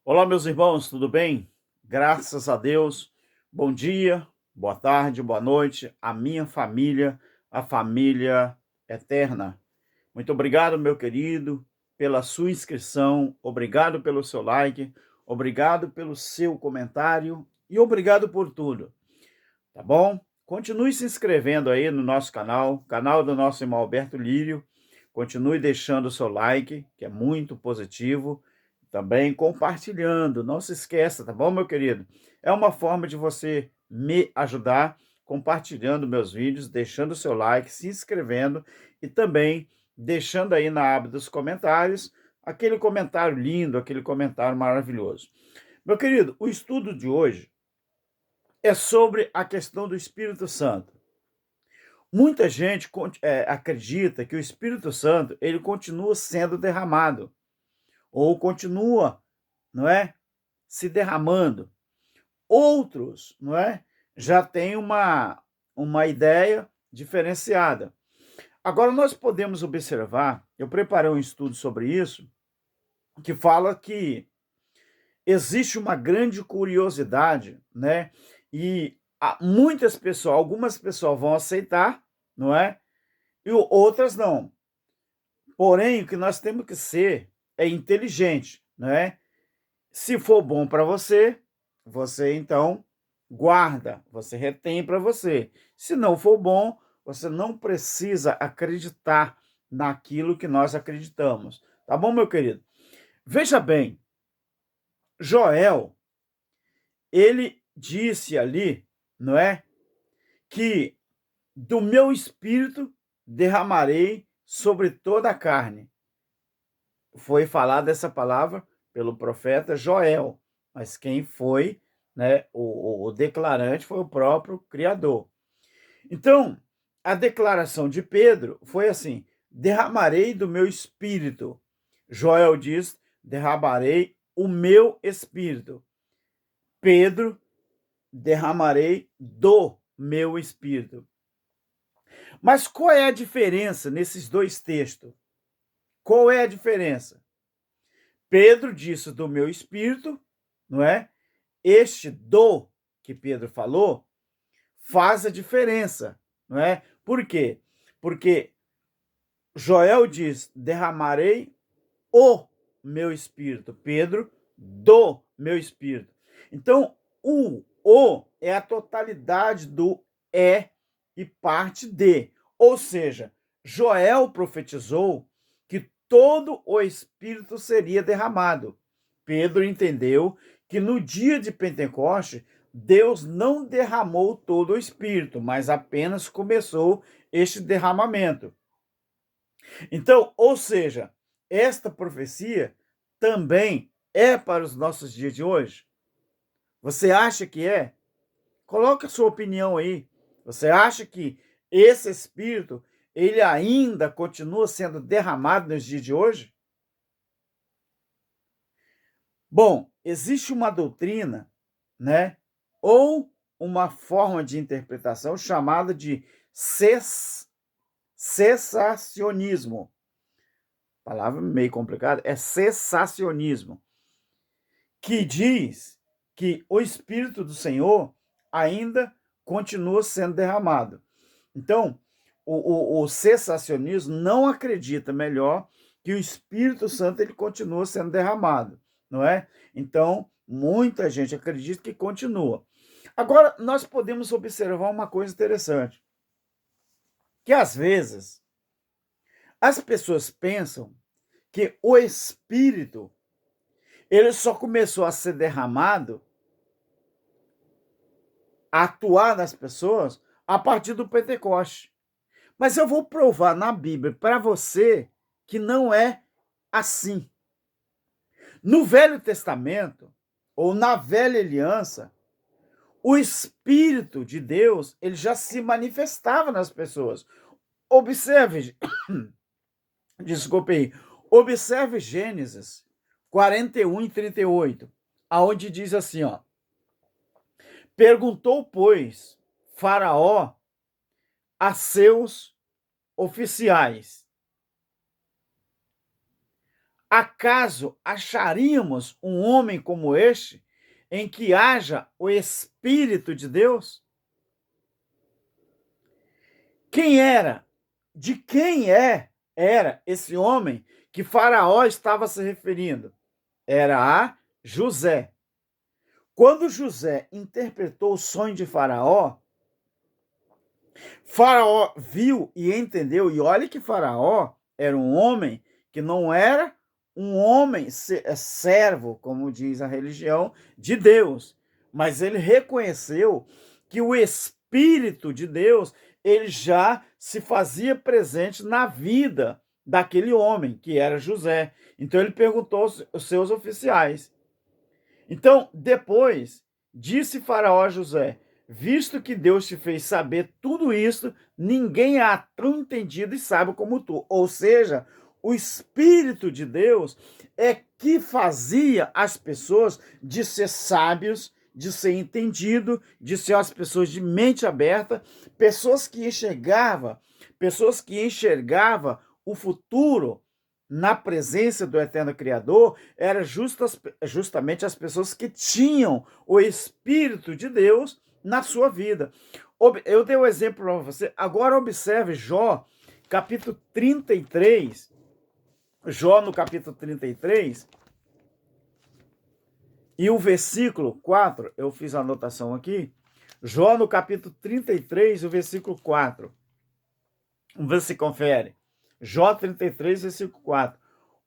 Olá, meus irmãos, tudo bem? Graças a Deus. Bom dia, boa tarde, boa noite, a minha família, a família eterna. Muito obrigado, meu querido, pela sua inscrição, obrigado pelo seu like, obrigado pelo seu comentário e obrigado por tudo, tá bom? Continue se inscrevendo aí no nosso canal do nosso irmão Alberto Lírio. Continue deixando o seu like, que é muito positivo. Também compartilhando, não se esqueça, tá bom, meu querido? É uma forma de você me ajudar compartilhando meus vídeos, deixando o seu like, se inscrevendo e também deixando aí na aba dos comentários aquele comentário lindo, aquele comentário maravilhoso. Meu querido, o estudo de hoje é sobre a questão do Espírito Santo. Muita gente acredita que o Espírito Santo ele continua sendo derramado ou continua, não é, se derramando. Outros, não é, já têm uma ideia diferenciada. Agora nós podemos observar, eu preparei um estudo sobre isso, que fala que existe uma grande curiosidade, né? E muitas pessoas, algumas pessoas vão aceitar, não é? E outras não. Porém, o que nós temos que ser é inteligente, não é? Se for bom para você, você então guarda, você retém para você. Se não for bom, você não precisa acreditar naquilo que nós acreditamos. Tá bom, meu querido? Veja bem, Joel, ele disse ali, não é? Que do meu espírito derramarei sobre toda a carne. Foi falada essa palavra pelo profeta Joel, mas quem foi, né, o declarante foi o próprio Criador. Então, a declaração de Pedro foi assim: derramarei do meu espírito. Joel diz: derramarei o meu espírito. Pedro: derramarei do meu espírito. Mas qual é a diferença nesses dois textos? Qual é a diferença? Pedro disse do meu espírito, não é? Este do que Pedro falou faz a diferença, não é? Por quê? Porque Joel diz: derramarei o meu espírito. Pedro, do meu espírito. Então, o é a totalidade do é e parte de. Ou seja, Joel profetizou que todo o espírito seria derramado. Pedro entendeu que no dia de Pentecoste, Deus não derramou todo o espírito, mas apenas começou este derramamento. Então, ou seja, esta profecia também é para os nossos dias de hoje? Você acha que é? Coloque a sua opinião aí. Você acha que esse espírito ele ainda continua sendo derramado nos dias de hoje? Bom, existe uma doutrina, né, ou uma forma de interpretação chamada de cessacionismo. Palavra meio complicada, é cessacionismo, que diz que o Espírito do Senhor ainda continua sendo derramado. Então, o cessacionismo não acredita, melhor, que o Espírito Santo ele continua sendo derramado, não é? Então, muita gente acredita que continua. Agora, nós podemos observar uma coisa interessante, que às vezes as pessoas pensam que o Espírito ele só começou a ser derramado, a atuar nas pessoas, a partir do Pentecoste. Mas eu vou provar na Bíblia para você que não é assim. No Velho Testamento, ou na Velha Aliança, o Espírito de Deus ele já se manifestava nas pessoas. Observe, desculpe aí, observe Gênesis 41 e 38, aonde diz assim, ó: perguntou, pois, Faraó a seus oficiais: Acaso acharíamos um homem como este, em que haja o Espírito de Deus? Quem era? De quem era esse homem que Faraó estava se referindo? Era a José. Quando José interpretou o sonho de Faraó, Faraó viu e entendeu, e olha que Faraó era um homem que não era um homem servo, como diz a religião, de Deus, mas ele reconheceu que o Espírito de Deus ele já se fazia presente na vida daquele homem, que era José. Então ele perguntou aos seus oficiais. Então, depois, disse Faraó a José: visto que Deus te fez saber tudo isso, ninguém há tão entendido e sábio como tu. Ou seja, o Espírito de Deus é que fazia as pessoas de ser sábios, de ser entendido, de ser as pessoas de mente aberta, pessoas que enxergava o futuro na presença do eterno Criador, eram justamente as pessoas que tinham o Espírito de Deus na sua vida. Eu dei um exemplo para você. Agora observe Jó, capítulo 33. Jó, no capítulo 33, e o versículo 4, eu fiz a anotação aqui. Jó, no capítulo 33, o versículo 4. Vamos ver se confere. Jó 33, versículo 4.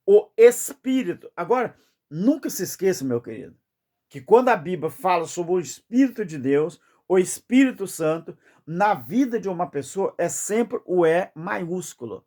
O Espírito. Agora, nunca se esqueça, meu querido, que quando a Bíblia fala sobre o Espírito de Deus, o Espírito Santo, na vida de uma pessoa é sempre o E maiúsculo.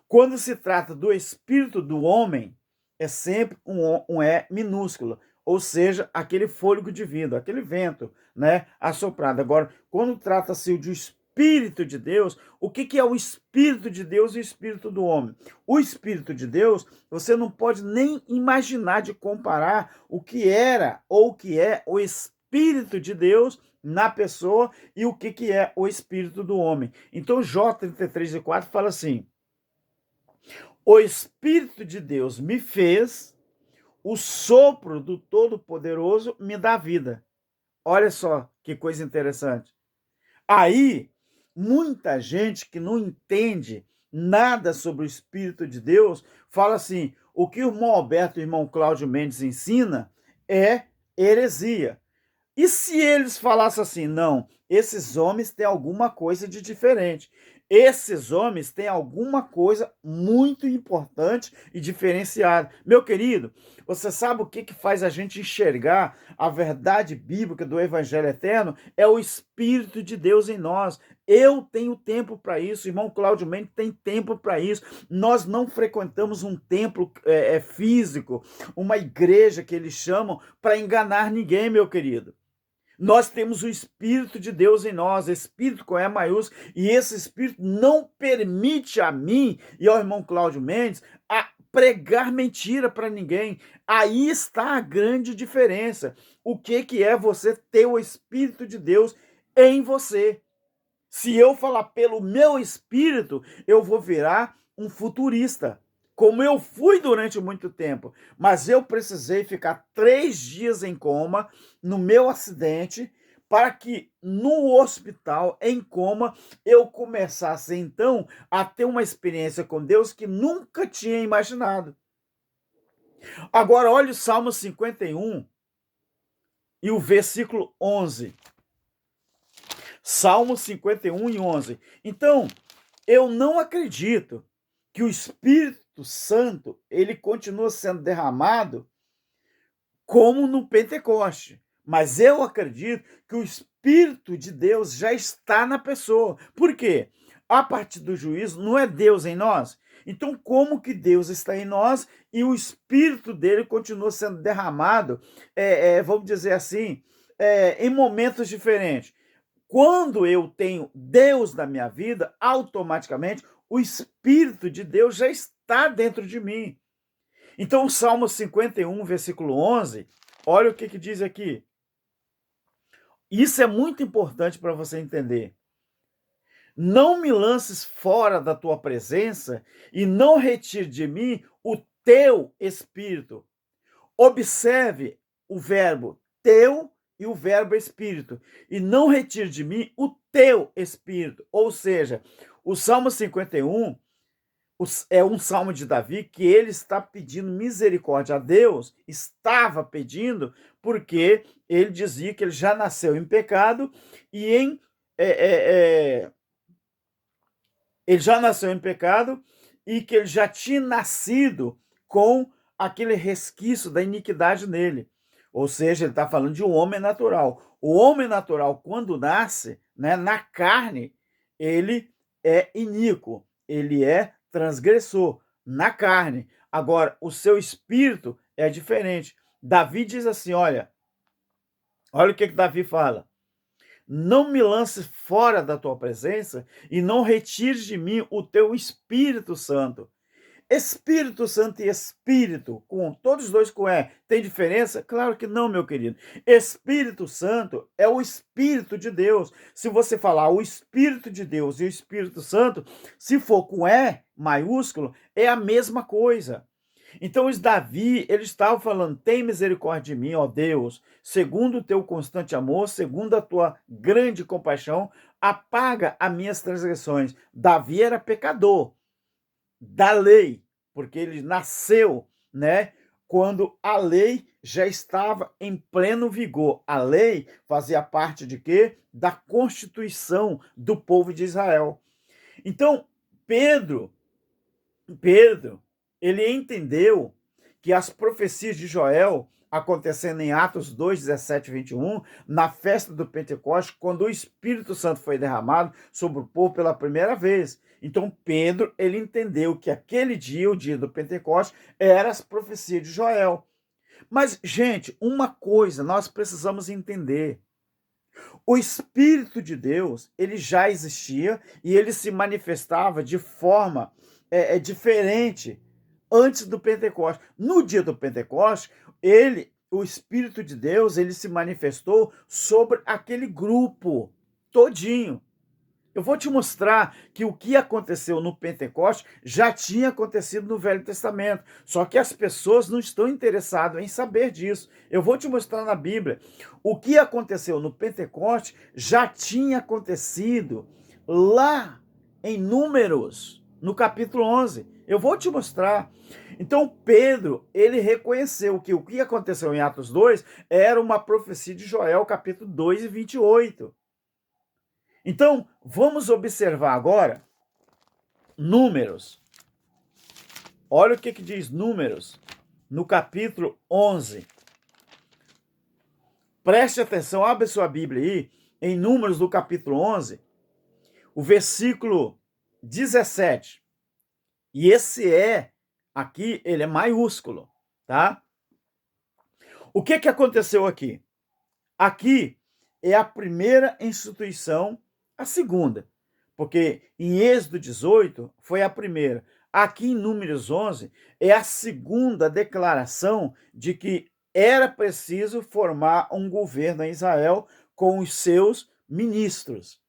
Quando se trata do Espírito do homem, é sempre um E minúsculo, ou seja, aquele fôlego de vida, aquele vento, né, assoprado. Agora, quando trata-se de Espírito de Deus, o que é o Espírito de Deus e o Espírito do homem? O Espírito de Deus, você não pode nem imaginar de comparar o que era ou o que é o Espírito de Deus na pessoa e o que é o Espírito do homem. Então, Jó 33:4 fala assim: o Espírito de Deus me fez, o sopro do Todo-Poderoso me dá vida. Olha só que coisa interessante. Aí, muita gente que não entende nada sobre o Espírito de Deus fala assim: o que o irmão Alberto e o irmão Cláudio Mendes ensina é heresia. E se eles falassem assim, não, esses homens têm alguma coisa de diferente. Esses homens têm alguma coisa muito importante e diferenciada. Meu querido, você sabe o que faz a gente enxergar a verdade bíblica do Evangelho Eterno? É o Espírito de Deus em nós. Eu tenho tempo para isso, o irmão Cláudio Mendes tem tempo para isso. Nós não frequentamos um templo físico, uma igreja que eles chamam, para enganar ninguém, meu querido. Nós temos o Espírito de Deus em nós, Espírito com E maiúsculo, e esse Espírito não permite a mim e ao irmão Cláudio Mendes a pregar mentira para ninguém. Aí está a grande diferença. O que é você ter o Espírito de Deus em você? Se eu falar pelo meu Espírito, eu vou virar um futurista, como eu fui durante muito tempo, mas eu precisei ficar 3 dias em coma no meu acidente para que no hospital, em coma, eu começasse então a ter uma experiência com Deus que nunca tinha imaginado. Agora olha o Salmo 51 e o versículo 11. Salmo 51:11. Então, eu não acredito que o Espírito Santo ele continua sendo derramado como no Pentecoste, mas eu acredito que o Espírito de Deus já está na pessoa. Por quê? A partir do juízo, não é Deus em nós? Então, como que Deus está em nós e o Espírito dele continua sendo derramado, vamos dizer assim, em momentos diferentes? Quando eu tenho Deus na minha vida, automaticamente o Espírito de Deus já está dentro de mim. Então, o Salmo 51, versículo 11, olha o que diz aqui. Isso é muito importante para você entender. Não me lances fora da tua presença e não retire de mim o teu espírito. Observe o verbo teu e o verbo espírito. E não retire de mim o teu espírito. Ou seja, o Salmo 51 é um salmo de Davi que ele está pedindo misericórdia a Deus, estava pedindo, porque ele dizia que ele já nasceu em pecado e ele já nasceu em pecado e que ele já tinha nascido com aquele resquício da iniquidade nele. Ou seja, ele está falando de um homem natural. O homem natural, quando nasce, né, na carne, ele é iníquo, ele é transgressor na carne. Agora, o seu espírito é diferente. Davi diz assim, olha o que Davi fala. Não me lances fora da tua presença e não retires de mim o teu Espírito Santo. Espírito Santo e Espírito, com todos os dois com E, tem diferença? Claro que não, meu querido. Espírito Santo é o Espírito de Deus. Se você falar o Espírito de Deus e o Espírito Santo, se for com E maiúsculo, é a mesma coisa. Então, os Davi, ele estava falando, tem misericórdia de mim, ó Deus, segundo o teu constante amor, segundo a tua grande compaixão, apaga as minhas transgressões. Davi era pecador da lei, porque ele nasceu, né, quando a lei já estava em pleno vigor. A lei fazia parte de quê? Da constituição do povo de Israel. Então, Pedro, ele entendeu que as profecias de Joel, acontecendo em Atos 2, 17 e 21, na festa do Pentecostes, quando o Espírito Santo foi derramado sobre o povo pela primeira vez. Então, Pedro, ele entendeu que aquele dia, o dia do Pentecostes, era as profecias de Joel. Mas, gente, uma coisa nós precisamos entender. O Espírito de Deus, ele já existia e ele se manifestava de forma diferente antes do Pentecostes. No dia do Pentecostes, o Espírito de Deus, ele se manifestou sobre aquele grupo todinho. Eu vou te mostrar que o que aconteceu no Pentecostes já tinha acontecido no Velho Testamento. Só que as pessoas não estão interessadas em saber disso. Eu vou te mostrar na Bíblia. O que aconteceu no Pentecostes já tinha acontecido lá em Números, no capítulo 11. Eu vou te mostrar. Então, Pedro, ele reconheceu que o que aconteceu em Atos 2 era uma profecia de Joel, capítulo 2 e 28. Então, vamos observar agora Números. Olha o que diz Números no capítulo 11. Preste atenção, abre sua Bíblia aí, em Números do capítulo 11, o versículo 17. E esse aqui, ele é maiúsculo, tá? O que aconteceu aqui? Aqui é a primeira instituição, a segunda, porque em Êxodo 18 foi a primeira. Aqui em Números 11 é a segunda declaração de que era preciso formar um governo em Israel com os seus ministros.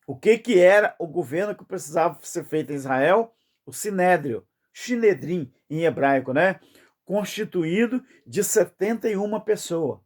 O que era o governo que precisava ser feito em Israel? O Sinédrio, Shinedrim em hebraico, né? Constituído de 71 pessoas.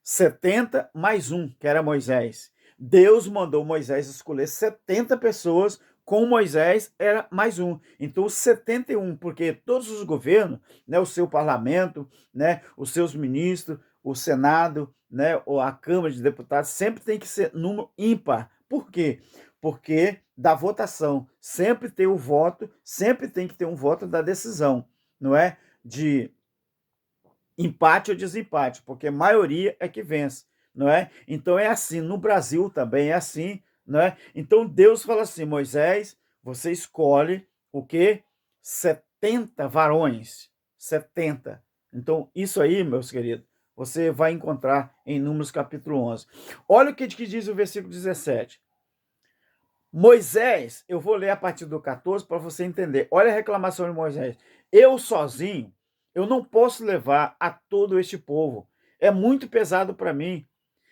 70 mais um, que era Moisés. Deus mandou Moisés escolher 70 pessoas, com Moisés era mais um. Então, 71, porque todos os governos, né, o seu parlamento, né, os seus ministros, o Senado, né, ou a Câmara de Deputados, sempre tem que ser número ímpar. Por quê? Porque da votação sempre tem o voto, sempre tem que ter um voto da decisão, não é? De empate ou desempate, porque a maioria é que vence, não é? Então é assim, no Brasil também é assim, não é? Então Deus fala assim, Moisés, você escolhe o quê? 70 varões, 70. Então isso aí, meus queridos, você vai encontrar em Números capítulo 11. Olha o que diz o versículo 17. Moisés, eu vou ler a partir do 14 para você entender. Olha a reclamação de Moisés. Eu sozinho, eu não posso levar a todo este povo. É muito pesado para mim.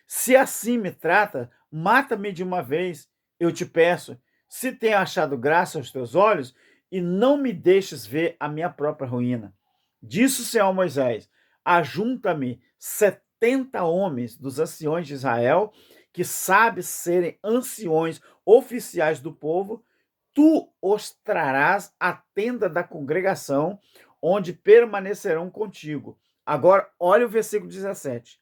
Se assim me trata, mata-me de uma vez, eu te peço. Se tenho achado graça aos teus olhos, e não me deixes ver a minha própria ruína. Disse o Senhor a Moisés: ajunta-me 70 homens dos anciões de Israel, que sabem serem anciões oficiais do povo. Tu os trarás à tenda da congregação, onde permanecerão contigo. Agora, olha o versículo 17.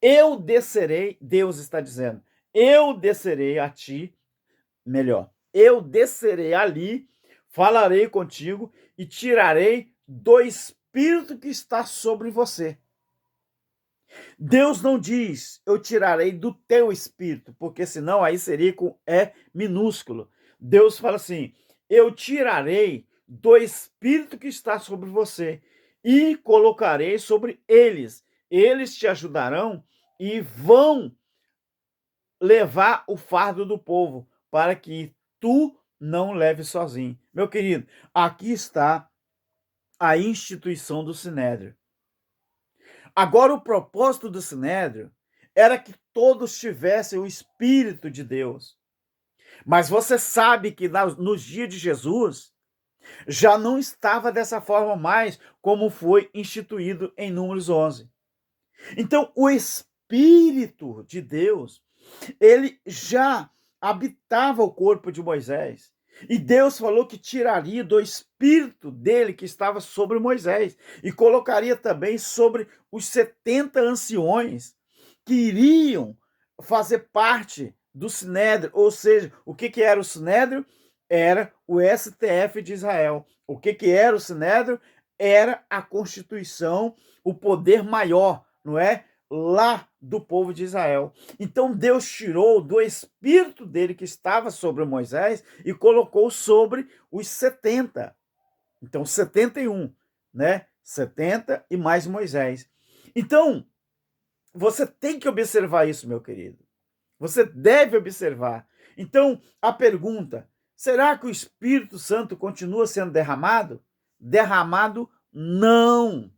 Eu descerei, Deus está dizendo, eu descerei a ti, melhor, eu descerei ali, falarei contigo e tirarei do espírito que está sobre você. Deus não diz, eu tirarei do teu espírito, porque senão aí seria com E minúsculo. Deus fala assim, eu tirarei do espírito que está sobre você e colocarei sobre eles. Eles te ajudarão e vão levar o fardo do povo, para que tu não leve sozinho. Meu querido, aqui está a instituição do Sinédrio. Agora, o propósito do Sinédrio era que todos tivessem o Espírito de Deus. Mas você sabe que nos dias de Jesus, já não estava dessa forma mais, como foi instituído em Números 11. Então, o Espírito de Deus, ele já habitava o corpo de Moisés. E Deus falou que tiraria do espírito dele que estava sobre Moisés e colocaria também sobre os 70 anciões que iriam fazer parte do Sinédrio. Ou seja, o que era o Sinédrio? Era o STF de Israel. O que era o Sinédrio? Era a Constituição, o poder maior, não é? Lá do povo de Israel. Então Deus tirou do espírito dele que estava sobre Moisés e colocou sobre os 70. Então 71, né? 70 e mais Moisés. Então, você tem que observar isso, meu querido. Você deve observar. Então, a pergunta: será que o Espírito Santo continua sendo derramado? Derramado, não.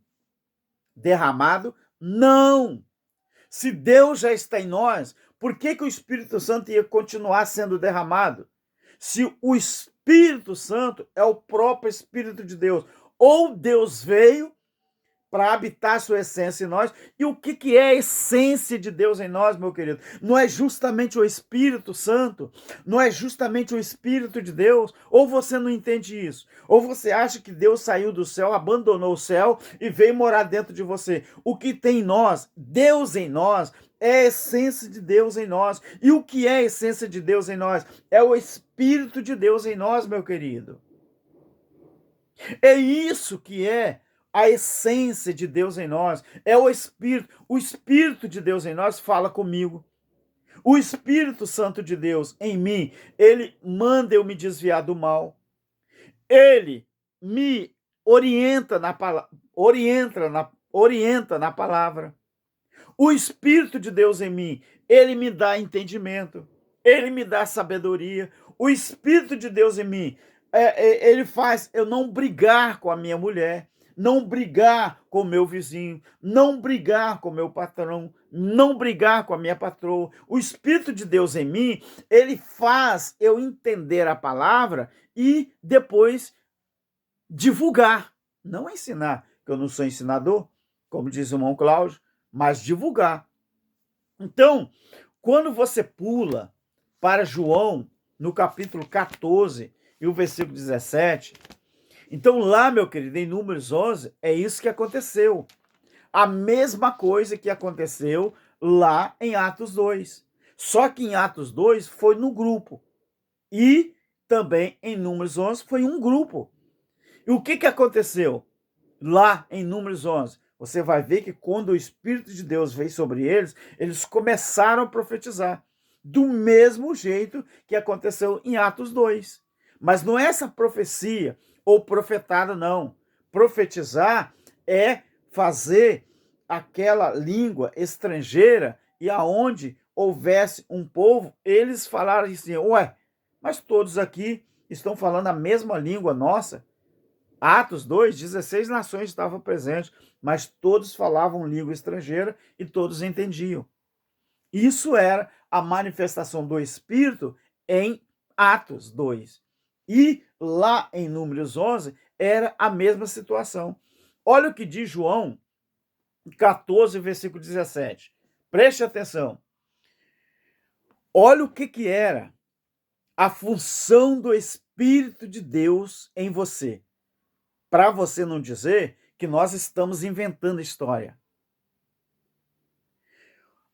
Derramado, não. Se Deus já está em nós, por que o Espírito Santo ia continuar sendo derramado? Se o Espírito Santo é o próprio Espírito de Deus. Ou Deus veio para habitar sua essência em nós. E o que é a essência de Deus em nós, meu querido? Não é justamente o Espírito Santo? Não é justamente o Espírito de Deus? Ou você não entende isso? Ou você acha que Deus saiu do céu, abandonou o céu e veio morar dentro de você? O que tem em nós, Deus em nós, é a essência de Deus em nós. E o que é a essência de Deus em nós? É o Espírito de Deus em nós, meu querido. É isso que é a essência de Deus em nós, é o Espírito. O Espírito de Deus em nós fala comigo. O Espírito Santo de Deus em mim, ele manda eu me desviar do mal. Ele me orienta na palavra. O Espírito de Deus em mim, ele me dá entendimento, ele me dá sabedoria. O Espírito de Deus em mim, ele faz eu não brigar com a minha mulher, não brigar com o meu vizinho, não brigar com o meu patrão, não brigar com a minha patroa. O Espírito de Deus em mim, ele faz eu entender a palavra e depois divulgar, não ensinar, porque eu não sou ensinador, como diz o irmão Cláudio, mas divulgar. Então, quando você pula para João, no capítulo 14 e o versículo 17, então lá, meu querido, em Números 11, é isso que aconteceu. A mesma coisa que aconteceu lá em Atos 2. Só que em Atos 2 foi no grupo. E também em Números 11 foi um grupo. E o que aconteceu lá em Números 11? Você vai ver que quando o Espírito de Deus veio sobre eles, eles começaram a profetizar. Do mesmo jeito que aconteceu em Atos 2. Mas não é essa profecia ou profetada, não. Profetizar é fazer aquela língua estrangeira e aonde houvesse um povo, eles falaram assim, ué, mas todos aqui estão falando a mesma língua nossa. Atos 2, 16 nações estavam presentes, mas todos falavam língua estrangeira e todos entendiam. Isso era a manifestação do Espírito em Atos 2. E lá em Números 11 era a mesma situação. Olha o que diz João 14, versículo 17. Preste atenção. Olha o que era a função do Espírito de Deus em você. Para você não dizer que nós estamos inventando história.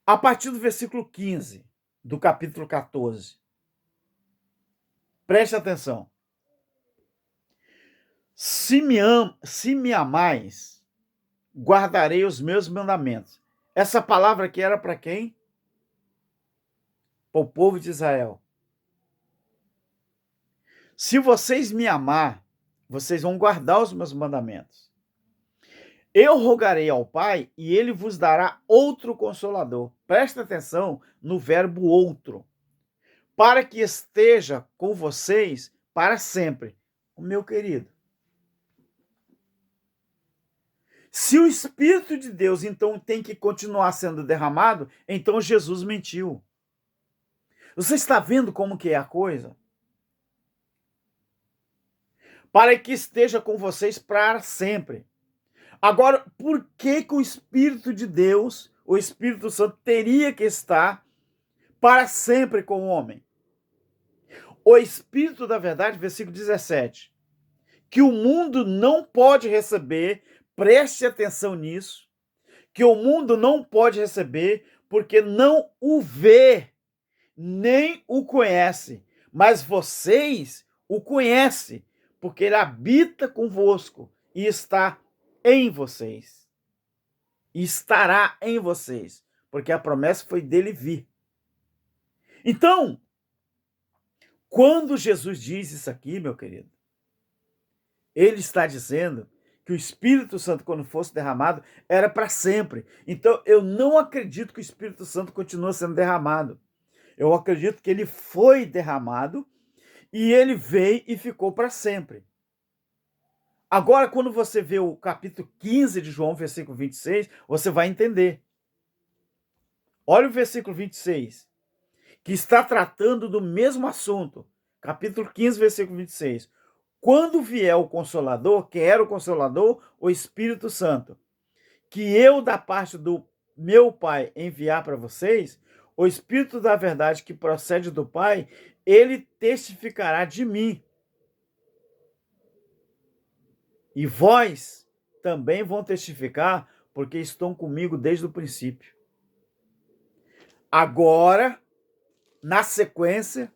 A partir do versículo 15 do capítulo 14. Preste atenção. Se me amais, guardarei os meus mandamentos. Essa palavra aqui era para quem? Para o povo de Israel. Se vocês me amar, vocês vão guardar os meus mandamentos. Eu rogarei ao Pai e ele vos dará outro consolador. Presta atenção no verbo outro. Para que esteja com vocês para sempre. O meu querido. Se o Espírito de Deus, então, tem que continuar sendo derramado, então Jesus mentiu. Você está vendo como que é a coisa? Para que esteja com vocês para sempre. Agora, por que o Espírito de Deus, o Espírito Santo, teria que estar para sempre com o homem? O Espírito da verdade, versículo 17, que o mundo não pode receber, preste atenção nisso, que o mundo não pode receber porque não o vê, nem o conhece, mas vocês o conhecem, porque ele habita convosco e está em vocês. E estará em vocês, porque a promessa foi dele vir. Então, quando Jesus diz isso aqui, meu querido, ele está dizendo que o Espírito Santo, quando fosse derramado, era para sempre. Então, eu não acredito que o Espírito Santo continue sendo derramado. Eu acredito que ele foi derramado e ele veio e ficou para sempre. Agora, quando você vê o capítulo 15 de João, versículo 26, você vai entender. Olha o versículo 26, que está tratando do mesmo assunto. Capítulo 15, versículo 26. Quando vier o Consolador, quem era o Consolador? O Espírito Santo, que eu, da parte do meu Pai, enviar para vocês, o Espírito da verdade que procede do Pai, ele testificará de mim. E vós também vão testificar, porque estão comigo desde o princípio. Agora, na sequência,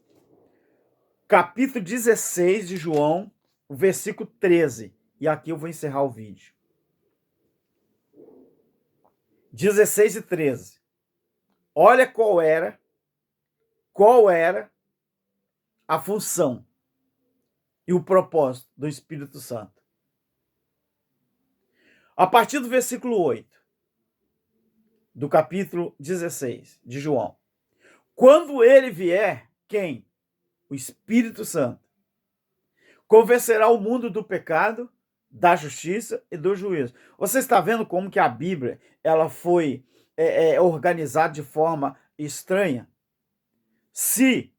capítulo 16 de João, o versículo 13. E aqui eu vou encerrar o vídeo. 16 e 13. Olha qual era a função e o propósito do Espírito Santo. A partir do versículo 8, do capítulo 16 de João. Quando ele vier, quem? O Espírito Santo. Convencerá o mundo do pecado, da justiça e do juízo. Você está vendo como que a Bíblia ela foi organizada de forma estranha? Se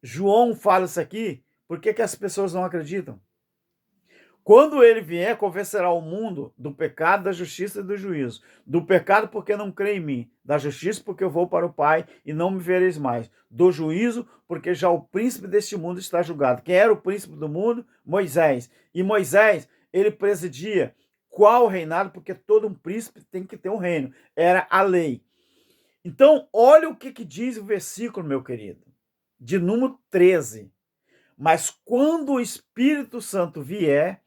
João fala isso aqui, por que as pessoas não acreditam? Quando ele vier, convencerá o mundo do pecado, da justiça e do juízo. Do pecado, porque não crê em mim. Da justiça, porque eu vou para o Pai e não me vereis mais. Do juízo, porque já o príncipe deste mundo está julgado. Quem era o príncipe do mundo? Moisés. E Moisés, ele presidia qual reinado? Porque todo um príncipe tem que ter um reino. Era a lei. Então, olha o que diz o versículo, meu querido, de número 13. Mas quando o Espírito Santo vier,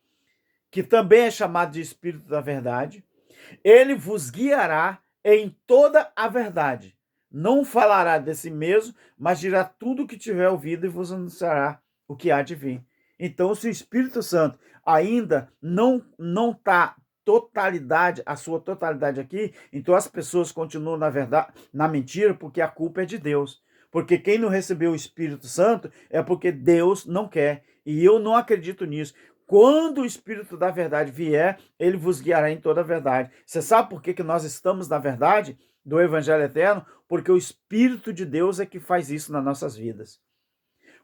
que também é chamado de Espírito da Verdade, ele vos guiará em toda a verdade. Não falará de si mesmo, mas dirá tudo o que tiver ouvido e vos anunciará o que há de vir. Então, se o Espírito Santo ainda não está a sua totalidade aqui, então as pessoas continuam na verdade, na mentira, porque a culpa é de Deus. Porque quem não recebeu o Espírito Santo é porque Deus não quer. E eu não acredito nisso. Quando o Espírito da verdade vier, ele vos guiará em toda a verdade. Você sabe por que nós estamos na verdade do Evangelho Eterno? Porque o Espírito de Deus é que faz isso nas nossas vidas.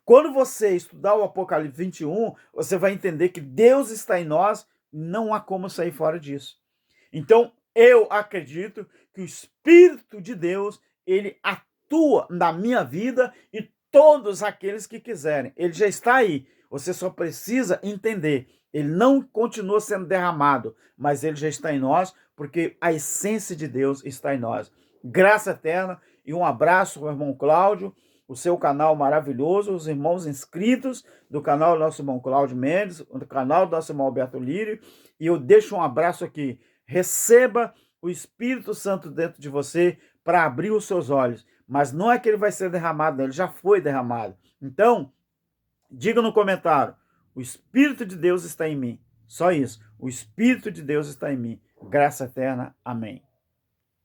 Quando você estudar o Apocalipse 21, você vai entender que Deus está em nós, não há como sair fora disso. Então, eu acredito que o Espírito de Deus, ele atua na minha vida e todos aqueles que quiserem. Ele já está aí. Você só precisa entender. Ele não continua sendo derramado, mas ele já está em nós, porque a essência de Deus está em nós. Graça eterna e um abraço, meu irmão Cláudio, o seu canal maravilhoso, os irmãos inscritos do canal do nosso irmão Cláudio Mendes, do canal do nosso irmão Alberto Lírio, e eu deixo um abraço aqui. Receba o Espírito Santo dentro de você para abrir os seus olhos, mas não é que ele vai ser derramado, não, ele já foi derramado. Então, diga no comentário, o Espírito de Deus está em mim. Só isso, o Espírito de Deus está em mim. Graça eterna. Amém.